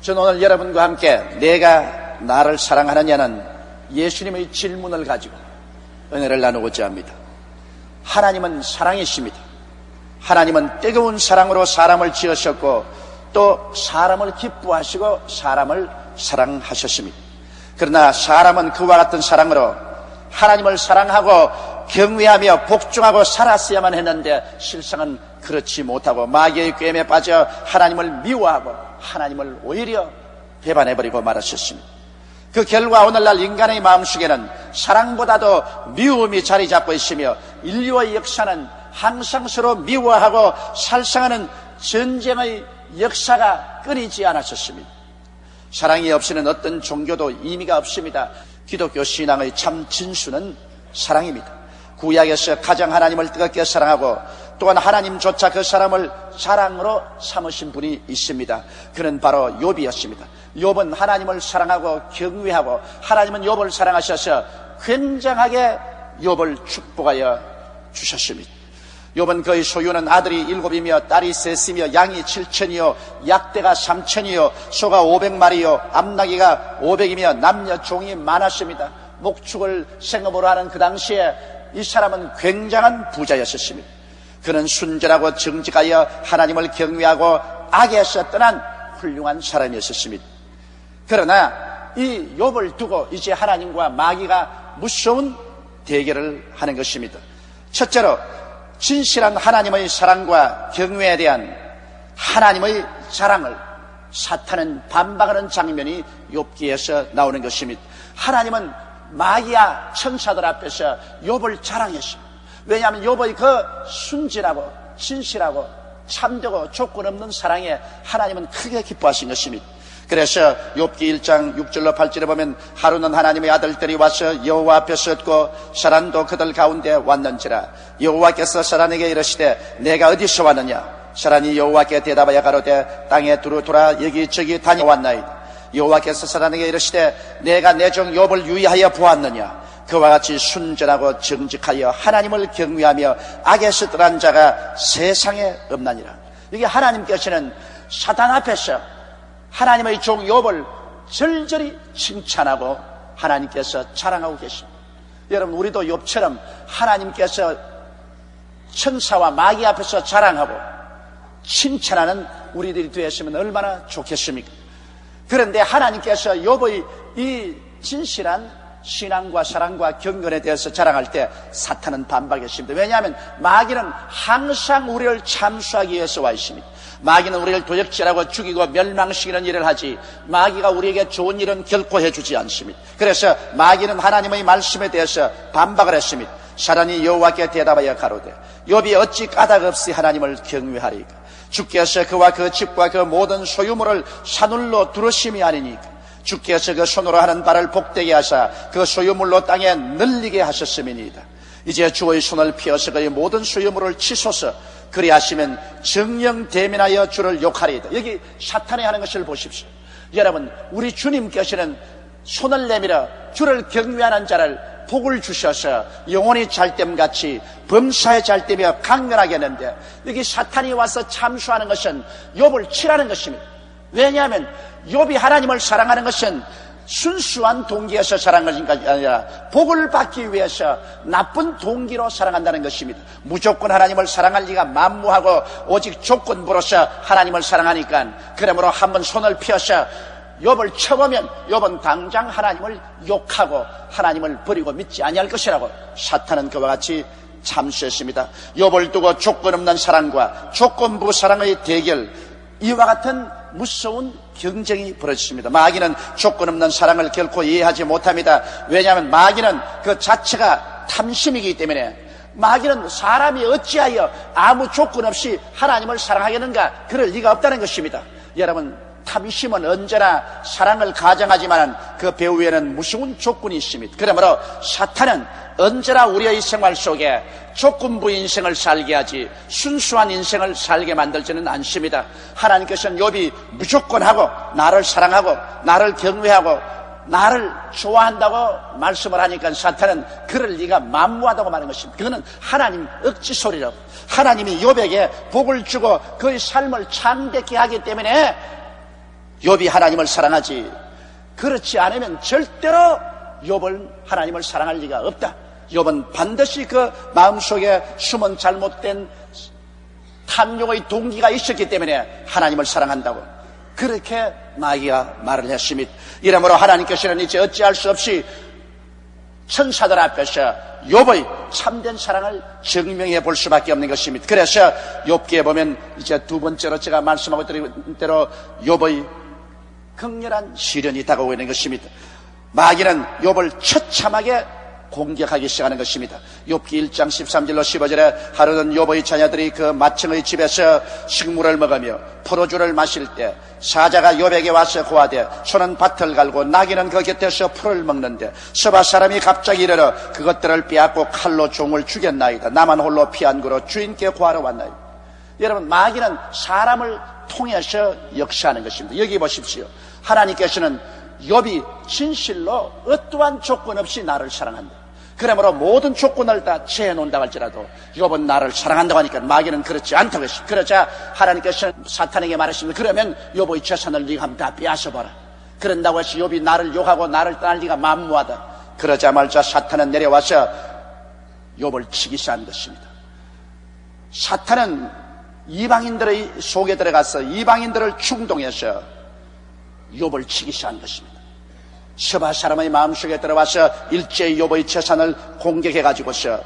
저는 오늘 여러분과 함께 내가 나를 사랑하느냐는 예수님의 질문을 가지고 은혜를 나누고자 합니다. 하나님은 사랑이십니다. 하나님은 뜨거운 사랑으로 사람을 지으셨고 또 사람을 기뻐하시고 사람을 사랑하셨습니다. 그러나 사람은 그와 같은 사랑으로 하나님을 사랑하고 경외하며 복종하고 살았어야만 했는데 실상은 그렇지 못하고 마귀의 꾀임에 빠져 하나님을 미워하고 하나님을 오히려 배반해버리고 말았었습니다. 그 결과 오늘날 인간의 마음속에는 사랑보다도 미움이 자리 잡고 있으며 인류의 역사는 항상 서로 미워하고 살상하는 전쟁의 역사가 끊이지 않았었습니다. 사랑이 없이는 어떤 종교도 의미가 없습니다. 기독교 신앙의 참 진수는 사랑입니다. 구약에서 가장 하나님을 뜨겁게 사랑하고 또한 하나님조차 그 사람을 사랑으로 삼으신 분이 있습니다. 그는 바로 욥이었습니다. 욥은 하나님을 사랑하고 경외하고 하나님은 욥을 사랑하셔서 굉장하게 욥을 축복하여 주셨습니다. 욥은 그의 소유는 아들이 7이며 딸이 3이며 양이 7,000이요 약대가 3,000이요 소가 500마리요 암나귀가 500이며 남녀 종이 많았습니다. 목축을 생업으로 하는 그 당시에 이 사람은 굉장한 부자였습니다. 그는 순전하고 정직하여 하나님을 경외하고 악에서 떠난 훌륭한 사람이었습니다. 그러나 이 욥을 두고 이제 하나님과 마귀가 무서운 대결을 하는 것입니다. 첫째로 진실한 하나님의 사랑과 경외에 대한 하나님의 자랑을 사탄은 반박하는 장면이 욥기에서 나오는 것입니다. 하나님은 마귀와 천사들 앞에서 욥을 자랑했습니다. 왜냐하면 욥의 그 순진하고 진실하고 참되고 조건 없는 사랑에 하나님은 크게 기뻐하신 것입니다. 그래서 욥기 1장 6절로 8절에 보면 하루는 하나님의 아들들이 와서 여호와 앞에 섰고 사란도 그들 가운데 왔는지라 여호와께서 사란에게 이르시되 내가 어디서 왔느냐 사란이 여호와께 대답하여 가로되 땅에 두루 돌아 여기저기 다녀왔나이다. 여호와께서 사란에게 이르시되 내가 내 종 욥을 유의하여 보았느냐 그와 같이 순전하고 정직하여 하나님을 경외하며 악에서 떠난 자가 세상에 없나니라. 이게 하나님께서는 사탄 앞에서 하나님의 종 욥을 절절히 칭찬하고 하나님께서 자랑하고 계십니다. 여러분 우리도 욥처럼 하나님께서 천사와 마귀 앞에서 자랑하고 칭찬하는 우리들이 되었으면 얼마나 좋겠습니까? 그런데 하나님께서 욥의 이 진실한 신앙과 사랑과 경건에 대해서 자랑할 때 사탄은 반박했습니다. 왜냐하면 마귀는 항상 우리를 참수하기 위해서 와 있습니다. 마귀는 우리를 도적질하고 죽이고 멸망시키는 일을 하지 마귀가 우리에게 좋은 일은 결코 해주지 않습니다. 그래서 마귀는 하나님의 말씀에 대해서 반박을 했습니다. 사란이 여호와께 대답하여 가로되 욥이 어찌 까닭 없이 하나님을 경외하리까? 주께서 그와 그 집과 그 모든 소유물을 사늘로 두르심이 아니니까 주께서 그 손으로 하는 바를 복되게 하사 그 소유물로 땅에 늘리게 하셨음이니이다. 이제 주의 손을 피어서 그의 모든 소유물을 치소서 그리하시면 정령 대면하여 주를 욕하리이다. 여기 사탄이 하는 것을 보십시오. 여러분 우리 주님께서는 손을 내밀어 주를 경외하는 자를 복을 주셔서 영원히 잘됨같이 범사에 잘되며 강건하게 했는데 여기 사탄이 와서 참수하는 것은 욥을 치라는 것입니다. 왜냐하면 욥이 하나님을 사랑하는 것은 순수한 동기에서 사랑하는 것이 아니라 복을 받기 위해서 나쁜 동기로 사랑한다는 것입니다. 무조건 하나님을 사랑할 리가 만무하고 오직 조건부로서 하나님을 사랑하니까 그러므로 한번 손을 펴서 욥을 쳐보면 욥은 당장 하나님을 욕하고 하나님을 버리고 믿지 아니할 것이라고 사탄은 그와 같이 참수했습니다. 욥을 두고 조건 없는 사랑과 조건부 사랑의 대결, 이와 같은 무서운 경쟁이 벌어졌습니다. 마귀는 조건 없는 사랑을 결코 이해하지 못합니다. 왜냐하면 마귀는 그 자체가 탐심이기 때문에 마귀는 사람이 어찌하여 아무 조건 없이 하나님을 사랑하겠는가? 그럴 리가 없다는 것입니다. 여러분 탐심은 언제나 사랑을 가장하지만 그 배후에는 무서운 조건이 있습니다. 그러므로 사탄은 언제나 우리의 생활 속에 조건부 인생을 살게 하지 순수한 인생을 살게 만들지는 않습니다. 하나님께서는 욥이 무조건 하고 나를 사랑하고 나를 경외하고 나를 좋아한다고 말씀을 하니까 사탄은 그럴 리가 만무하다고 말하는 것입니다. 그거는 하나님 억지 소리라고. 하나님이 욥에게 복을 주고 그의 삶을 창대케 하기 때문에 욥이 하나님을 사랑하지, 그렇지 않으면 절대로 욥은 하나님을 사랑할 리가 없다. 욥은 반드시 그 마음속에 숨은 잘못된 탐욕의 동기가 있었기 때문에 하나님을 사랑한다고 그렇게 마귀가 말을 했습니다. 이러므로 하나님께서는 이제 어찌할 수 없이 천사들 앞에서 욥의 참된 사랑을 증명해 볼 수밖에 없는 것입니다. 그래서 욥기에 보면 이제 두 번째로 제가 말씀하고 드린 대로 욥의 극렬한 시련이 다가오고 있는 것입니다. 마귀는 욥을 처참하게 공격하기 시작하는 것입니다. 욥기 1장 13절로 15절에 하루는 욥의 자녀들이 그 마청의 집에서 식물을 먹으며 포도주를 마실 때 사자가 욥에게 와서 고하되 소는 밭을 갈고 나귀는 그 곁에서 풀을 먹는데 서바 사람이 갑자기 이르러 그것들을 빼앗고 칼로 종을 죽였나이다. 나만 홀로 피한구로 주인께 구하러 왔나이다. 여러분, 마귀는 사람을 통해서 역사하는 것입니다. 여기 보십시오. 하나님께서는 욥이 진실로 어떠한 조건 없이 나를 사랑한다. 그러므로 모든 조건을 다 제해놓는다고 할지라도 욥은 나를 사랑한다고 하니까 마귀는 그렇지 않다고 했습니다. 그러자 하나님께서는 사탄에게 말했습니다. 그러면 욥의 재산을 네가 한번 다 빼앗아봐라. 그런다고 해서 욥이 나를 욕하고 나를 떠날 리가 만무하다. 그러자마자 사탄은 내려와서 욥을 치기 시작한 것입니다. 사탄은 이방인들의 속에 들어가서 이방인들을 충동해서 욥을 치기 시작한 것입니다. 서바 사람의 마음속에 들어와서 일제히 욥의 재산을 공격해가지고서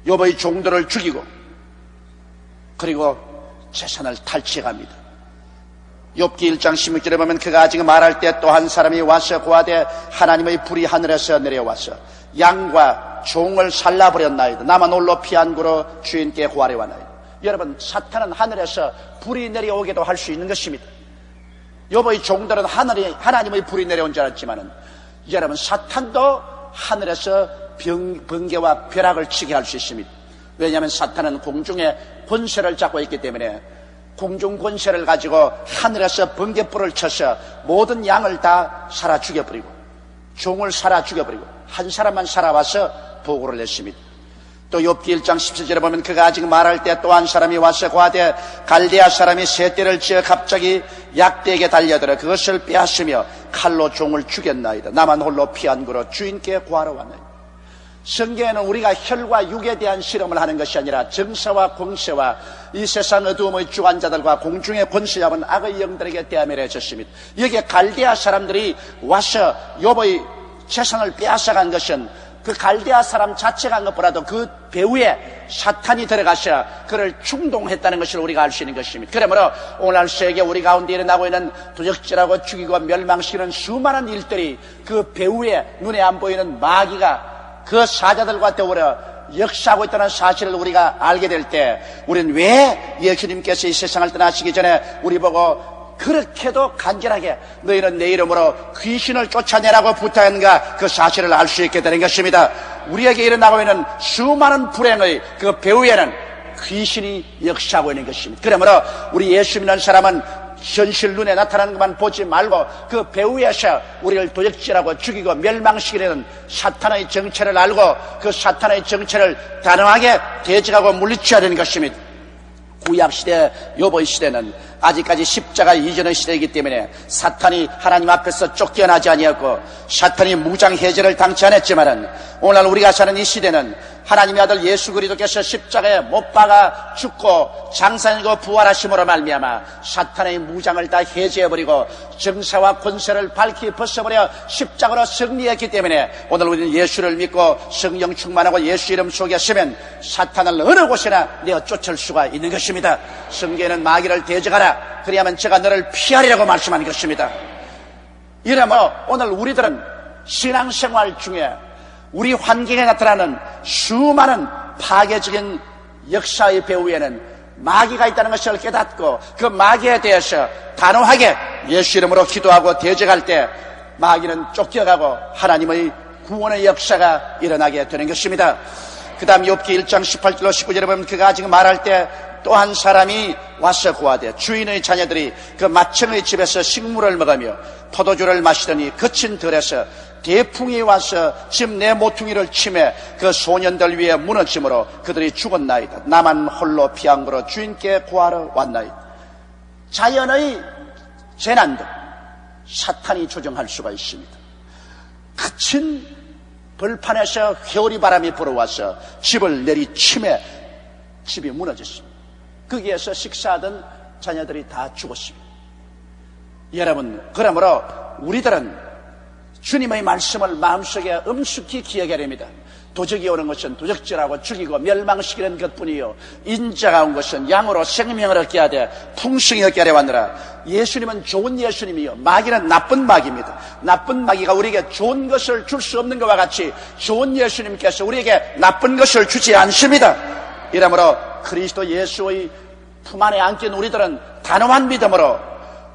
욥의 종들을 죽이고 그리고 재산을 탈취해갑니다. 욥기 1장 16절에 보면 그가 아직 말할 때 또 한 사람이 와서 고하되 하나님의 불이 하늘에서 내려와서 양과 종을 살라버렸나이다. 나만 홀로 피한구로 주인께 구하려 왔나이다. 여러분, 사탄은 하늘에서 불이 내려오기도 할 수 있는 것입니다. 욥의 종들은 하나님의 불이 내려온 줄 알았지만은 여러분, 사탄도 하늘에서 번개와 벼락을 치게 할 수 있습니다. 왜냐하면 사탄은 공중에 권세를 잡고 있기 때문에 공중 권세를 가지고 하늘에서 번개불을 쳐서 모든 양을 다 살아 죽여버리고 종을 살아 죽여버리고 한 사람만 살아와서 보고를 냈습니다. 또 욥기 1장 17절에 보면 그가 아직 말할 때 또 한 사람이 와서 고하되 갈대아 사람이 새 떼를 지어 갑자기 약대에게 달려들어 그것을 빼앗으며 칼로 종을 죽였나이다. 나만 홀로 피한구로 주인께 구하러 왔나이다. 성경에는 우리가 혈과 육에 대한 실험을 하는 것이 아니라 정사와 공세와 이 세상 어두움의 주관자들과 공중의 권세 잡은 악의 영들에게 대하며 해줬습니다. 여기에 갈대아 사람들이 와서 욥의 재산을 빼앗아간 것은 그 갈대아 사람 자체가 한 것보다도 그 배후에 사탄이 들어가서 그를 충동했다는 것을 우리가 알 수 있는 것입니다. 그러므로 오늘 세계 우리 가운데 일어나고 있는 도적질하고 죽이고 멸망시키는 수많은 일들이 그 배후에 눈에 안 보이는 마귀가 그 사자들과 더불어 역사하고 있다는 사실을 우리가 알게 될 때 우리는 왜 예수님께서 이 세상을 떠나시기 전에 우리 보고 그렇게도 간절하게 너희는 내 이름으로 귀신을 쫓아내라고 부탁했는가 그 사실을 알 수 있게 되는 것입니다. 우리에게 일어나고 있는 수많은 불행의 그 배후에는 귀신이 역사하고 있는 것입니다. 그러므로 우리 예수 믿는 사람은 현실 눈에 나타나는 것만 보지 말고 그 배후에서 우리를 도적질하고 죽이고 멸망시키려는 사탄의 정체를 알고 그 사탄의 정체를 단호하게 대적하고 물리쳐야 되는 것입니다. 구약시대 욥의 시대는 아직까지 십자가 이전의 시대이기 때문에 사탄이 하나님 앞에서 쫓겨나지 아니었고 사탄이 무장해제를 당치 않았지만은 오늘 우리가 사는 이 시대는 하나님의 아들 예수 그리스도께서 십자가에 못 박아 죽고 장사하고 부활하심으로 말미암아 사탄의 무장을 다 해제해버리고 정사와 권세를 밝히 벗어버려 십자가로 승리했기 때문에 오늘 우리는 예수를 믿고 성령 충만하고 예수 이름 속에 서면 사탄을 어느 곳이나 내어 쫓을 수가 있는 것입니다. 성경에는 마귀를 대적하라 그리하면 제가 너를 피하리라고 말씀하는 것입니다. 이러므로 오늘 우리들은 신앙생활 중에 우리 환경에 나타나는 수많은 파괴적인 역사의 배후에는 마귀가 있다는 것을 깨닫고 그 마귀에 대해서 단호하게 예수 이름으로 기도하고 대적할 때 마귀는 쫓겨가고 하나님의 구원의 역사가 일어나게 되는 것입니다. 그 다음 욥기 1장 18절로 19절에 보면 그가 아직 말할 때 또 한 사람이 와서 고하되 주인의 자녀들이 그 마청의 집에서 식물을 먹으며 포도주를 마시더니 거친 들에서 대풍이 와서 지금 내 모퉁이를 치매 그 소년들 위에 무너짐으로 그들이 죽었나이다. 나만 홀로 피한구로 주인께 구하러 왔나이다. 자연의 재난도 사탄이 조정할 수가 있습니다. 거친 벌판에서 회오리 바람이 불어와서 집을 내리치매 집이 무너졌습니다. 거기에서 식사하던 자녀들이 다 죽었습니다. 여러분, 그러므로 우리들은 주님의 말씀을 마음속에 엄숙히 기억해야 됩니다. 도적이 오는 것은 도적질하고 죽이고 멸망시키는 것뿐이요, 인자가 온 것은 양으로 생명을 얻게 하되 풍성히 얻게 하려 왔느라. 예수님은 좋은 예수님이요, 마귀는 나쁜 마귀입니다. 나쁜 마귀가 우리에게 좋은 것을 줄 수 없는 것과 같이 좋은 예수님께서 우리에게 나쁜 것을 주지 않습니다. 이러므로 그리스도 예수의 품 안에 안긴 우리들은 단호한 믿음으로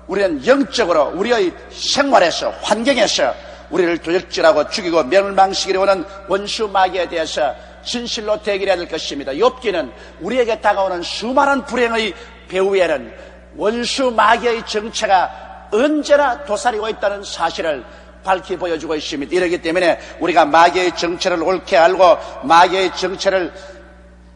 우리는 영적으로 우리의 생활에서, 환경에서 우리를 도적질하고 죽이고 멸망시키려 오는 원수 마귀에 대해서 진실로 대결해야 될 것입니다. 욥기는 우리에게 다가오는 수많은 불행의 배후에는 원수 마귀의 정체가 언제나 도사리고 있다는 사실을 밝히 보여주고 있습니다. 이렇기 때문에 우리가 마귀의 정체를 옳게 알고 마귀의 정체를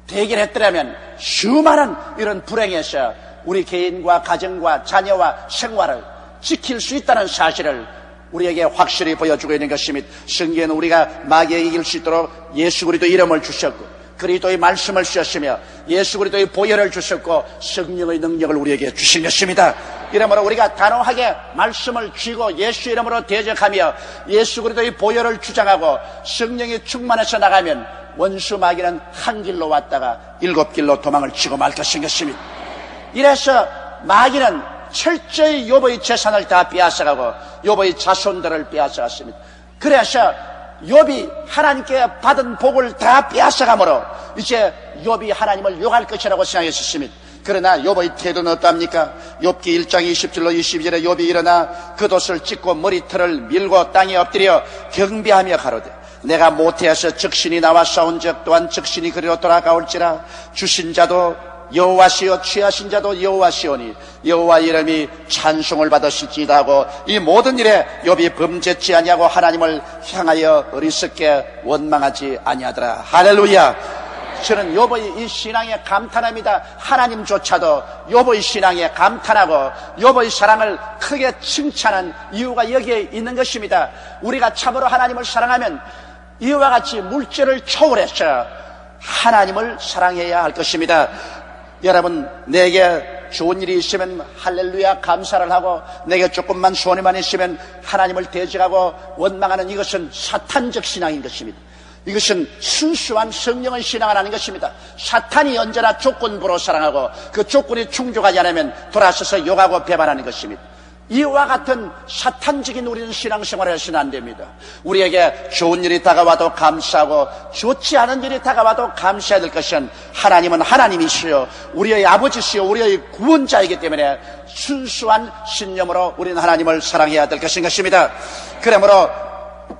대결했더라면 수많은 이런 불행에서 우리 개인과 가정과 자녀와 생활을 지킬 수 있다는 사실을 우리에게 확실히 보여주고 있는 것입니다. 성경에는 우리가 마귀에 이길 수 있도록 예수 그리스도의 이름을 주셨고 그리스도의 말씀을 주셨으며 예수 그리스도의 보혈을 주셨고 성령의 능력을 우리에게 주신 것입니다. 이러므로 우리가 단호하게 말씀을 쥐고 예수 이름으로 대적하며 예수 그리스도의 보혈을 주장하고 성령이 충만해서 나가면 원수 마귀는 한 길로 왔다가 7길로 도망을 치고 말 것입니다. 이래서 마귀는 철저히 욥의 재산을 다 빼앗아가고 욥의 자손들을 빼앗아갔습니다. 그래서 욥이 하나님께 받은 복을 다 빼앗아가므로 이제 욥이 하나님을 욕할 것이라고 생각했습니다. 그러나 욥의 태도는 어떠합니까? 욥기 1장 27로 22절에 욥이 일어나 겉옷을 찢고 머리털을 밀고 땅에 엎드려 경배하며 가로되 내가 모태에서 적신이 나와 싸운 적 또한 적신이 그리로 돌아가올지라. 주신 자도 여호와시요 취하신 자도 여호와시오니 여호와 이름이 찬송을 받으실지다 하고 이 모든 일에 욥이 범죄치 아니하고 하나님을 향하여 어리석게 원망하지 아니하더라. 할렐루야. 저는 욥의 이 신앙에 감탄합니다. 하나님조차도 욥의 신앙에 감탄하고 욥의 사랑을 크게 칭찬한 이유가 여기에 있는 것입니다. 우리가 참으로 하나님을 사랑하면 이와 같이 물질을 초월해서 하나님을 사랑해야 할 것입니다. 여러분, 내게 좋은 일이 있으면 할렐루야 감사를 하고 내게 조금만 손해만 있으면 하나님을 대적하고 원망하는 이것은 사탄적 신앙인 것입니다. 이것은 순수한 성령의 신앙은 아닌 것입니다. 사탄이 언제나 조건부로 사랑하고 그 조건이 충족하지 않으면 돌아서서 욕하고 배반하는 것입니다. 이와 같은 사탄적인 우리는 신앙생활을 해서는 안 됩니다. 우리에게 좋은 일이 다가와도 감사하고 좋지 않은 일이 다가와도 감사해야 될 것은 하나님은 하나님이시요 우리의 아버지시요 우리의 구원자이기 때문에 순수한 신념으로 우리는 하나님을 사랑해야 될 것입니다. 그러므로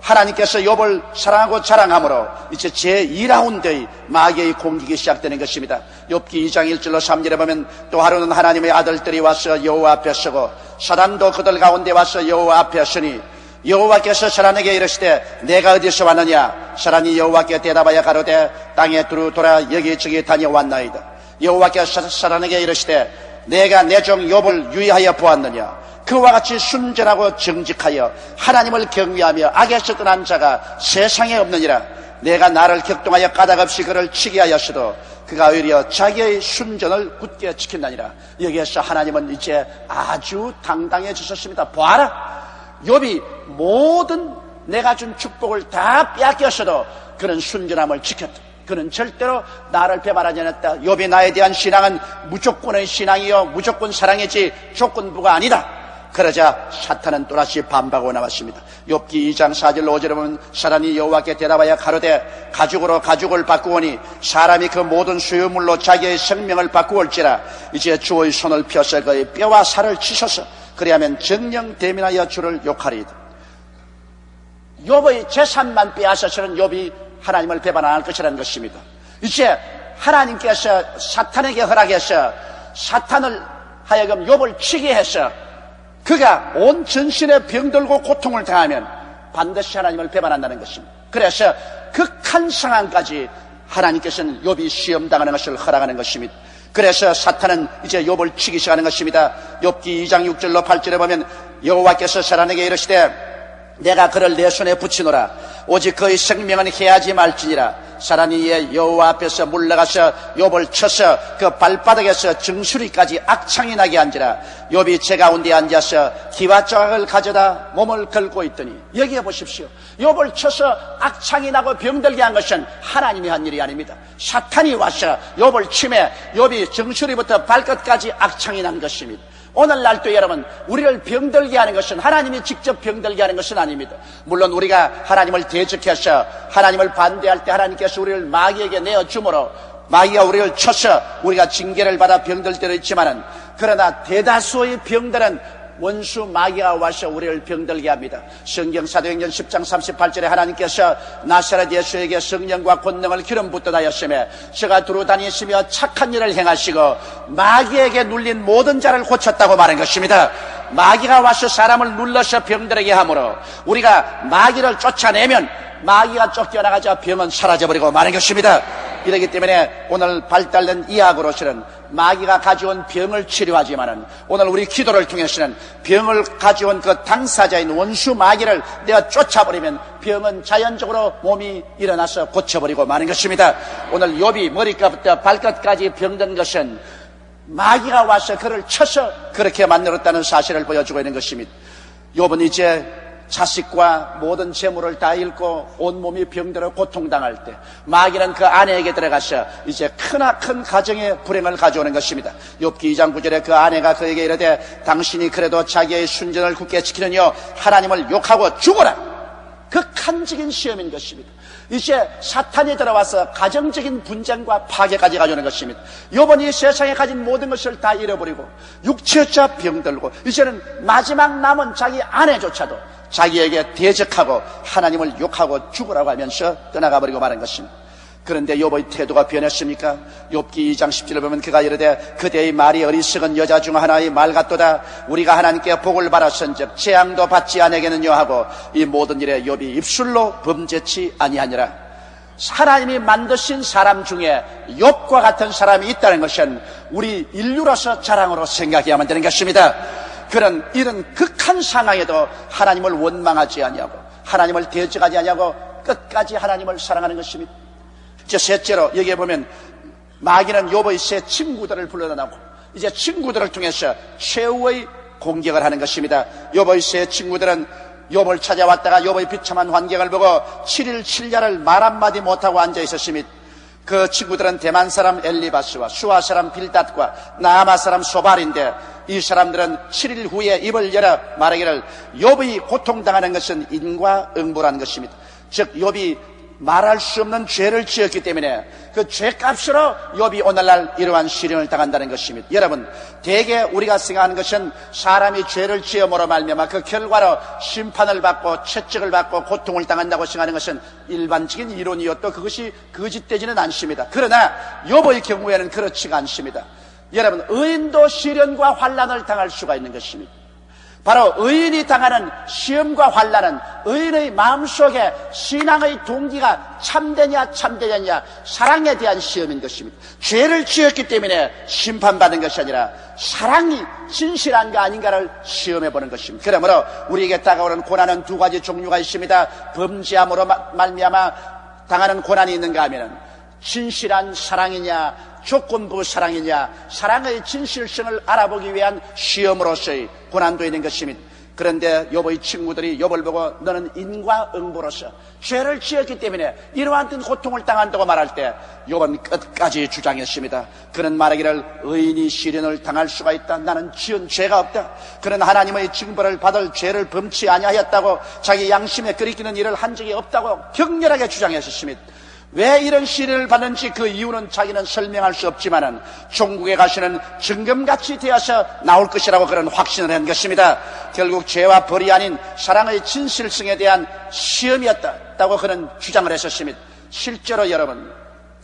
하나님께서 욥을 사랑하고 자랑함으로 이제 제2라운드의 마귀의 공격이 시작되는 것입니다. 욥기 2장 1절로 3절에 보면 또 하루는 하나님의 아들들이 와서 여호와 앞에 서고 사단도 그들 가운데 와서 여호와 앞에 서니 여호와께서 사단에게 이르시되 내가 어디서 왔느냐. 사단이 여호와께 대답하여 가로되 땅에 두루 돌아 여기저기 다녀왔나이다. 여호와께서 사단에게 이르시되 내가 내 종 욥을 유의하여 보았느냐. 그와 같이 순전하고 정직하여 하나님을 경외하며 악에서 떠난 자가 세상에 없느니라. 내가 나를 격동하여 까닭없이 그를 치게 하였어도 그가 오히려 자기의 순전을 굳게 지킨다니라. 여기에서 하나님은 이제 아주 당당해지셨습니다. 보아라, 욥이 모든 내가 준 축복을 다 빼앗겼어도 그는 순전함을 지켰다. 그는 절대로 나를 배반하지 않았다. 욥이 나에 대한 신앙은 무조건의 신앙이요 무조건 사랑이지 조건부가 아니다. 그러자 사탄은 또다시 반박하고 나왔습니다. 욥기 2장 4절로 5절에 보면 사단이 여호와께 대답하여 가로되 가죽으로 가죽을 바꾸오니 사람이 그 모든 수유물로 자기의 생명을 바꾸올지라. 이제 주의 손을 펴서 그의 뼈와 살을 치셔서 그리하면 정령 대면하여 주를 욕하리이다. 욥의 재산만 빼앗아서는 욥이 하나님을 배반 안 할 것이라는 것입니다. 이제 하나님께서 사탄에게 허락해서 사탄을 하여금 욥을 치게 해서 그가 온 전신에 병들고 고통을 당하면 반드시 하나님을 배반한다는 것입니다. 그래서 극한 상황까지 하나님께서는 욥이 시험당하는 것을 허락하는 것입니다. 그래서 사탄은 이제 욥을 치기 시작하는 것입니다. 욥기 2장 6절로 8절에 보면 여호와께서 사람에게 이르시되 내가 그를 내 손에 붙이노라. 오직 그의 생명은 해하지 말지니라. 사람이 이에 여호와 앞에서 물러가서 욥을 쳐서 그 발바닥에서 정수리까지 악창이 나게 한지라. 욥이 제 가운데 앉아서 기와 조각을 가져다 몸을 걸고 있더니, 여기에 보십시오. 욥을 쳐서 악창이 나고 병들게 한 것은 하나님이 한 일이 아닙니다. 사탄이 와서 욥을 치매 욥이 정수리부터 발끝까지 악창이 난 것입니다. 오늘날도 여러분, 우리를 병들게 하는 것은 하나님이 직접 병들게 하는 것은 아닙니다. 물론 우리가 하나님을 대적해서 하나님을 반대할 때 하나님께서 우리를 마귀에게 내어주므로 마귀가 우리를 쳐서 우리가 징계를 받아 병들 때도 있지만은, 그러나 대다수의 병들은 원수 마귀가 와서 우리를 병들게 합니다. 성경 사도행전 10장 38절에 하나님께서 나사렛 예수에게 성령과 권능을 기름 붓듯 하였으며 저가 두루 다니시며 착한 일을 행하시고 마귀에게 눌린 모든 자를 고쳤다고 말한 것입니다. 마귀가 와서 사람을 눌러서 병들게 하므로 우리가 마귀를 쫓아내면 마귀가 쫓겨나가자 병은 사라져버리고 마는 것입니다. 이렇기 때문에 오늘 발달된 의학으로서는 마귀가 가져온 병을 치료하지만은 오늘 우리 기도를 통해서는 병을 가져온 그 당사자인 원수 마귀를 내가 쫓아버리면 병은 자연적으로 몸이 일어나서 고쳐버리고 마는 것입니다. 오늘 욥이 머리끝부터 발끝까지 병든 것은 마귀가 와서 그를 쳐서 그렇게 만들었다는 사실을 보여주고 있는 것입니다. 욥은 이제 자식과 모든 재물을 다 잃고 온몸이 병들어 고통당할 때 마귀는 그 아내에게 들어가서 이제 크나큰 가정의 불행을 가져오는 것입니다. 욥기 2장 9절에 그 아내가 그에게 이르되 당신이 그래도 자기의 순전을 굳게 지키느냐 하나님을 욕하고 죽어라. 극한적인 시험인 것입니다. 이제 사탄이 들어와서 가정적인 분쟁과 파괴까지 가져오는 것입니다. 욥은 이 세상에 가진 모든 것을 다 잃어버리고 육체자 병들고 이제는 마지막 남은 자기 아내조차도 자기에게 대적하고 하나님을 욕하고 죽으라고 하면서 떠나가버리고 마는 것입니다. 그런데 욥의 태도가 변했습니까? 욥기 2장 10절을 보면 그가 이르되 그대의 말이 어리석은 여자 중 하나의 말 같도다. 우리가 하나님께 복을 받았은즉 재앙도 받지 아니하겠느냐 하고 이 모든 일에 욥이 입술로 범죄치 아니하니라. 하나님이 만드신 사람 중에 욥과 같은 사람이 있다는 것은 우리 인류로서 자랑으로 생각해야만 되는 것입니다. 그런 이런 극한 상황에도 하나님을 원망하지 아니하고 하나님을 대적하지 아니하고 끝까지 하나님을 사랑하는 것입니다. 이제 셋째로 여기에 보면 마귀는 욥의 세 친구들을 불러다나고 이제 친구들을 통해서 최후의 공격을 하는 것입니다. 욥의 세 친구들은 욥을 찾아왔다가 욥의 비참한 환경을 보고 7일 7야를 말 한마디 못하고 앉아 있었습니다. 그 친구들은 대만 사람 엘리바스와 수아 사람 빌닷과 나아마 사람 소발인데 이 사람들은 7일 후에 입을 열어 말하기를 욥이 고통당하는 것은 인과응보라는 것입니다. 즉 욥이 말할 수 없는 죄를 지었기 때문에 그 죄값으로 욥이 오늘날 이러한 시련을 당한다는 것입니다. 여러분, 대개 우리가 생각하는 것은 사람이 죄를 지음으로 말미암아 그 결과로 심판을 받고 채찍을 받고 고통을 당한다고 생각하는 것은 일반적인 이론이었고 그것이 거짓되지는 않습니다. 그러나 욥의 경우에는 그렇지가 않습니다. 여러분, 의인도 시련과 환난을 당할 수가 있는 것입니다. 바로 의인이 당하는 시험과 환난은 의인의 마음속에 신앙의 동기가 참되냐 참되지 않냐 사랑에 대한 시험인 것입니다. 죄를 지었기 때문에 심판받은 것이 아니라 사랑이 진실한가 아닌가를 시험해보는 것입니다. 그러므로 우리에게 다가오는 고난은 두 가지 종류가 있습니다. 범죄함으로 말미암아 당하는 고난이 있는가 하면 진실한 사랑이냐 조건부 사랑이냐 사랑의 진실성을 알아보기 위한 시험으로서의 고난도 있는 것입니다. 그런데 욥의 친구들이 욥을 보고 너는 인과응보로서 죄를 지었기 때문에 이러한 고통을 당한다고 말할 때 욥은 끝까지 주장했습니다. 그는 말하기를 의인이 시련을 당할 수가 있다. 나는 지은 죄가 없다. 그는 하나님의 징벌을 받을 죄를 범치 아니하였다고 자기 양심에 끓이기는 일을 한 적이 없다고 격렬하게 주장했습니다. 왜 이런 시련을 받는지 그 이유는 자기는 설명할 수 없지만은 종국에 가시는 증금같이 되어서 나올 것이라고 그런 확신을 한 것입니다. 결국 죄와 벌이 아닌 사랑의 진실성에 대한 시험이었다고 그런 주장을 했었습니다. 실제로 여러분,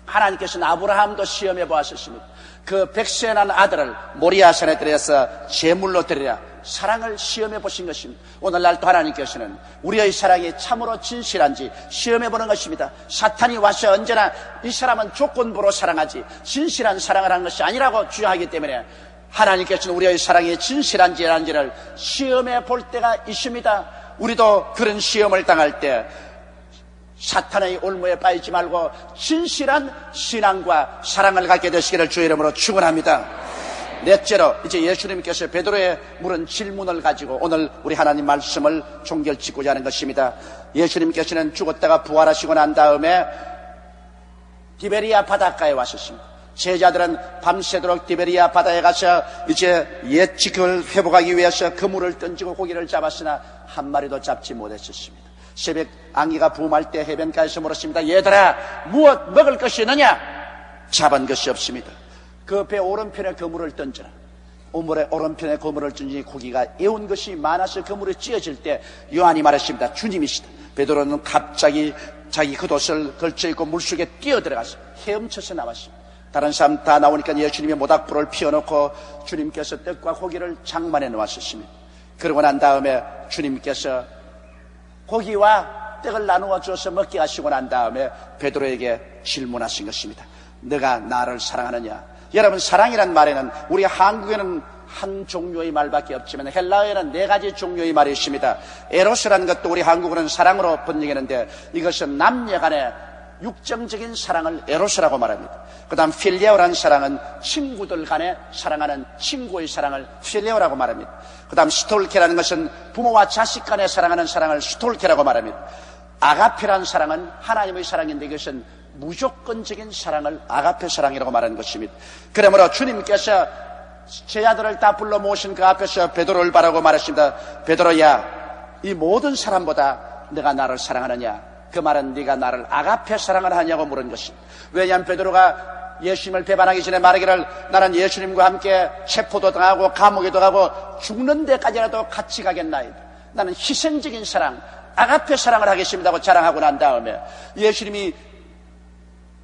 하나님께서는 아브라함도 시험해 보았었습니다. 그 백세난 아들을 모리아산에 들여서 제물로 드리라. 사랑을 시험해 보신 것입니다. 오늘날도 하나님께서는 우리의 사랑이 참으로 진실한지 시험해 보는 것입니다. 사탄이 와서 언제나 이 사람은 조건부로 사랑하지 진실한 사랑을 하는 것이 아니라고 주장하기 때문에 하나님께서는 우리의 사랑이 진실한지 아닌지를 시험해 볼 때가 있습니다. 우리도 그런 시험을 당할 때 사탄의 올무에 빠지지 말고 진실한 신앙과 사랑을 갖게 되시기를 주의 이름으로 축원합니다. 넷째로 이제 예수님께서 베드로의 물은 질문을 가지고 오늘 우리 하나님 말씀을 종결짓고자 하는 것입니다. 예수님께서는 죽었다가 부활하시고 난 다음에 디베리아 바닷가에 왔었습니다. 제자들은 밤새도록 디베리아 바다에 가서 이제 옛 지경을 회복하기 위해서 그물을 던지고 고기를 잡았으나 한 마리도 잡지 못했었습니다. 새벽 안개가 부음할 때 해변가에서 물었습니다. 얘들아, 무엇 먹을 것이 있느냐? 잡은 것이 없습니다. 그 배 오른편에 그물을 던져라. 오른편에 그물을 던지니 고기가 애운 것이 많아서 그물이 찢어질 때 요한이 말했습니다. 주님이시다. 베드로는 갑자기 자기 겉옷을 걸쳐입고 물속에 뛰어들어가서 헤엄쳐서 나왔습니다. 다른 사람 다 나오니까 예수님이 모닥불을 피워놓고 주님께서 떡과 고기를 장만해 놓았었습니다. 그러고 난 다음에 주님께서 고기와 떡을 나누어 주어서 먹게 하시고 난 다음에 베드로에게 질문하신 것입니다. 너가 나를 사랑하느냐? 여러분, 사랑이란 말에는 우리 한국에는 한 종류의 말밖에 없지만 헬라어에는 4가지 종류의 말이 있습니다. 에로스라는 것도 우리 한국어는 사랑으로 번역했는데 이것은 남녀 간의 육정적인 사랑을 에로스라고 말합니다. 그 다음 필레오라는 사랑은 친구들 간에 사랑하는 친구의 사랑을 필레오라고 말합니다. 그 다음 스톨케라는 것은 부모와 자식 간에 사랑하는 사랑을 스톨케라고 말합니다. 아가페라는 사랑은 하나님의 사랑인데 이것은 무조건적인 사랑을 아가페 사랑이라고 말하는 것입니다. 그러므로 주님께서 제자들을 다 불러 모신 그 앞에서 베드로를 바라고 말했습니다. 베드로야, 이 모든 사람보다 네가 나를 사랑하느냐? 그 말은 네가 나를 아가페 사랑을 하냐고 물은 것입니다. 왜냐하면 베드로가 예수님을 배반하기 전에 말하기를 나는 예수님과 함께 체포도 당하고 감옥에도 가고 죽는 데까지라도 같이 가겠나이다. 나는 희생적인 사랑, 아가페 사랑을 하겠습니다 하고 자랑하고 난 다음에 예수님이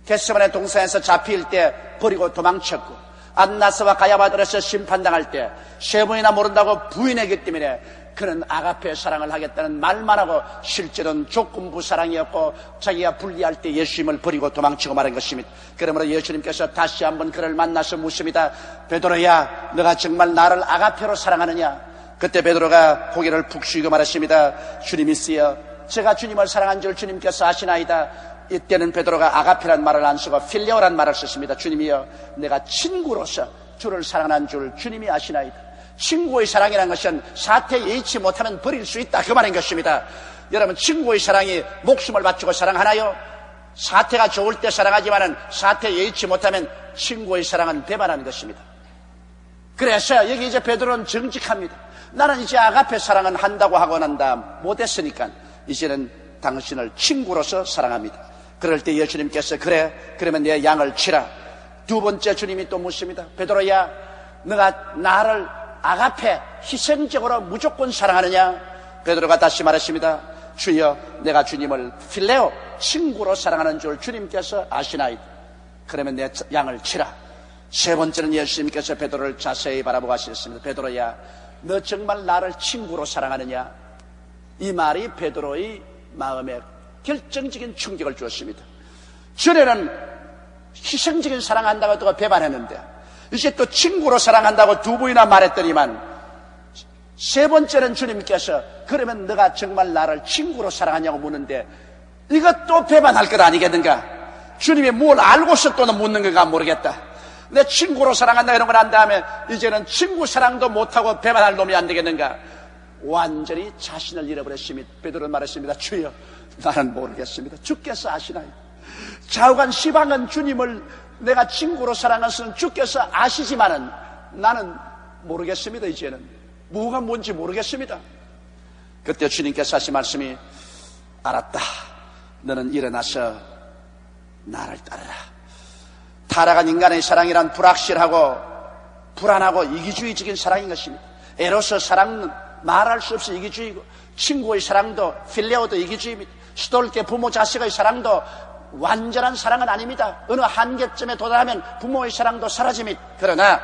겟세마네 동산에서 잡힐 때 버리고 도망쳤고 안나스와 가야바들에서 심판당할 때 3번이나 모른다고 부인했기 때문에 그는 아가페 사랑을 하겠다는 말만 하고 실제로는 조건부 사랑이었고 자기가 불리할 때 예수님을 버리고 도망치고 말한 것입니다. 그러므로 예수님께서 다시 한번 그를 만나서 묻습니다. 베드로야, 너가 정말 나를 아가페로 사랑하느냐? 그때 베드로가 고개를 푹 숙이고 말했습니다. 주님이시여, 제가 주님을 사랑한 줄 주님께서 아시나이다. 이때는 베드로가 아가페란 말을 안 쓰고 필레오란 말을 썼습니다. 주님이여, 내가 친구로서 주를 사랑한 줄 주님이 아시나이다. 친구의 사랑이라는 것은 사태에 예의치 못하면 버릴 수 있다, 그 말인 것입니다. 여러분, 친구의 사랑이 목숨을 바치고 사랑하나요? 사태가 좋을 때 사랑하지만은 사태에 예의치 못하면 친구의 사랑은 배반하는 것입니다. 그래서 여기 이제 베드로는 정직합니다. 나는 이제 아가페 사랑은 한다고 하고 난다 못했으니까 이제는 당신을 친구로서 사랑합니다. 그럴 때 예수님께서 그래, 그러면 내 양을 치라. 두 번째 주님이 또 묻습니다. 베드로야, 너가 나를 아가페, 희생적으로 무조건 사랑하느냐? 베드로가 다시 말했습니다. 주여, 내가 주님을 필레오, 친구로 사랑하는 줄 주님께서 아시나이다. 그러면 내 양을 치라. 세 번째는 예수님께서 베드로를 자세히 바라보고 하셨습니다. 베드로야, 너 정말 나를 친구로 사랑하느냐? 이 말이 베드로의 마음에 결정적인 충격을 주었습니다. 전에는 희생적인 사랑한다고 하다가 배반했는데 이제 또 친구로 사랑한다고 2번이나 말했더니만 세 번째는 주님께서 그러면 너가 정말 나를 친구로 사랑하냐고 묻는데 이것도 배반할 것 아니겠는가? 주님이 뭘 알고서 또 묻는 건가 모르겠다. 내 친구로 사랑한다 이런 걸 한 다음에 이제는 친구 사랑도 못하고 배반할 놈이 안 되겠는가? 완전히 자신을 잃어버렸습니다. 베드로는 말했습니다. 주여, 나는 모르겠습니다. 주께서 아시나요? 좌우간 시방은 주님을 내가 친구로 사랑한 것은 주께서 아시지만은 나는 모르겠습니다. 이제는 뭐가 뭔지 모르겠습니다. 그때 주님께서 하신 말씀이 알았다. 너는 일어나서 나를 따르라. 타락한 인간의 사랑이란 불확실하고 불안하고 이기주의적인 사랑인 것입니다. 에로스 사랑은 말할 수 없이 이기주의고 친구의 사랑도 필레오도 이기주의입니다. 스톨케 부모 자식의 사랑도 완전한 사랑은 아닙니다. 어느 한계점에 도달하면 부모의 사랑도 사라집니다. 그러나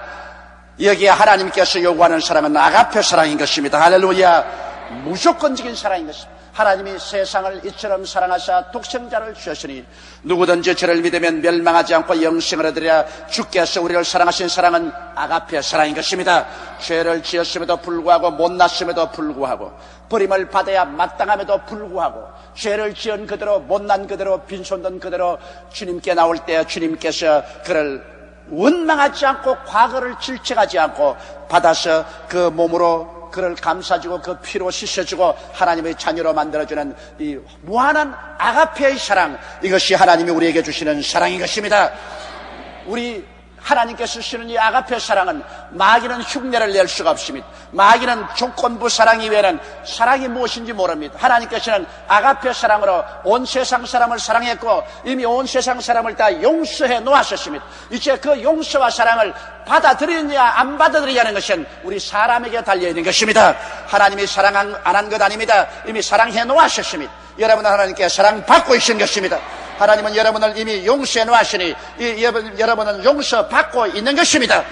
여기에 하나님께서 요구하는 사랑은 아가페 사랑인 것입니다. 할렐루야. 무조건적인 사랑인 것입니다. 하나님이 세상을 이처럼 사랑하사 독생자를 주셨으니 누구든지 저를 믿으면 멸망하지 않고 영생을 얻으리라. 주께서 우리를 사랑하신 사랑은 아가페 사랑인 것입니다. 죄를 지었음에도 불구하고 못났음에도 불구하고 버림을 받아야 마땅함에도 불구하고 죄를 지은 그대로 못난 그대로 빈손든 그대로 주님께 나올 때 주님께서 그를 원망하지 않고 과거를 질책하지 않고 받아서 그 몸으로 그를 감싸주고 그 피로 씻어주고 하나님의 자녀로 만들어주는 이 무한한 아가페의 사랑, 이것이 하나님이 우리에게 주시는 사랑인 것입니다. 우리 하나님께서 주시는 이 아가페 사랑은 마귀는 흉내를 낼 수가 없습니다. 마귀는 조건부 사랑 이외에는 사랑이 무엇인지 모릅니다. 하나님께서는 아가페 사랑으로 온 세상 사람을 사랑했고 이미 온 세상 사람을 다 용서해 놓았었습니다. 이제 그 용서와 사랑을 받아들이느냐 안 받아들이냐는 것은 우리 사람에게 달려있는 것입니다. 하나님이 사랑 안 한 것 아닙니다. 이미 사랑해 놓았었습니다. 여러분은 하나님께 사랑받고 있는 것입니다. 하나님은 여러분을 이미 용서해 놓았으니 여러분은 용서받고 있는 것입니다.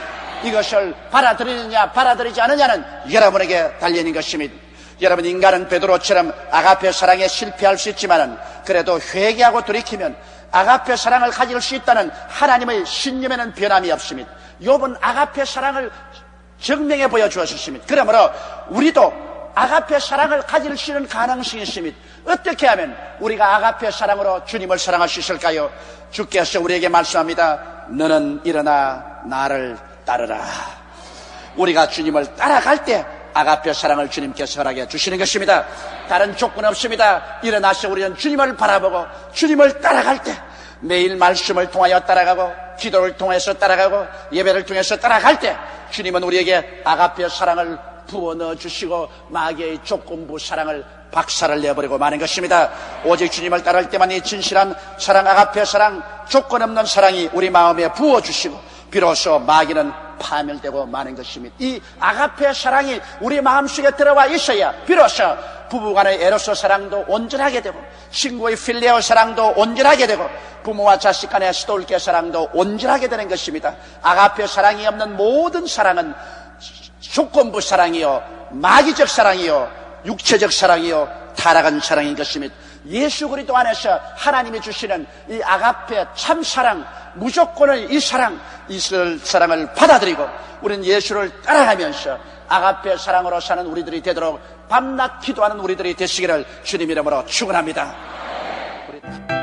이것을 받아들이느냐 받아들이지 않느냐는 여러분에게 달려있는 것입니다. 여러분, 인간은 베드로처럼 아가페 사랑에 실패할 수 있지만 그래도 회개하고 돌이키면 아가페 사랑을 가질 수 있다는 하나님의 신념에는 변함이 없습니다. 욥은 아가페 사랑을 증명해 보여주었습니다. 그러므로 우리도 아가페 사랑을 가질 수 있는 가능성이 있습니다. 어떻게 하면 우리가 아가페 사랑으로 주님을 사랑할 수 있을까요? 주께서 우리에게 말씀합니다. 너는 일어나 나를 따르라. 우리가 주님을 따라갈 때 아가페 사랑을 주님께서 허락해 주시는 것입니다. 다른 조건 없습니다. 일어나서 우리는 주님을 바라보고 주님을 따라갈 때 매일 말씀을 통하여 따라가고 기도를 통해서 따라가고 예배를 통해서 따라갈 때 주님은 우리에게 아가페 사랑을 부어 넣어주시고 마귀의 조건부 사랑을 박살을 내버리고 마는 것입니다. 오직 주님을 따를 때만 이 진실한 사랑, 아가페 사랑, 조건 없는 사랑이 우리 마음에 부어주시고 비로소 마귀는 파멸되고 마는 것입니다. 이 아가페 사랑이 우리 마음속에 들어와 있어야 비로소 부부간의 에로스 사랑도 온전하게 되고 친구의 필레오 사랑도 온전하게 되고 부모와 자식 간의 스톨케 사랑도 온전하게 되는 것입니다. 아가페 사랑이 없는 모든 사랑은 조건부 사랑이요 마귀적 사랑이요 육체적 사랑이요 타락한 사랑인 것입니다. 예수 그리스도 안에서 하나님이 주시는 이 아가페 참 사랑, 무조건의 이 사랑, 이 사랑을 받아들이고 우리는 예수를 따라가면서 아가페 사랑으로 사는 우리들이 되도록 밤낮 기도하는 우리들이 되시기를 주님 이름으로 축원합니다.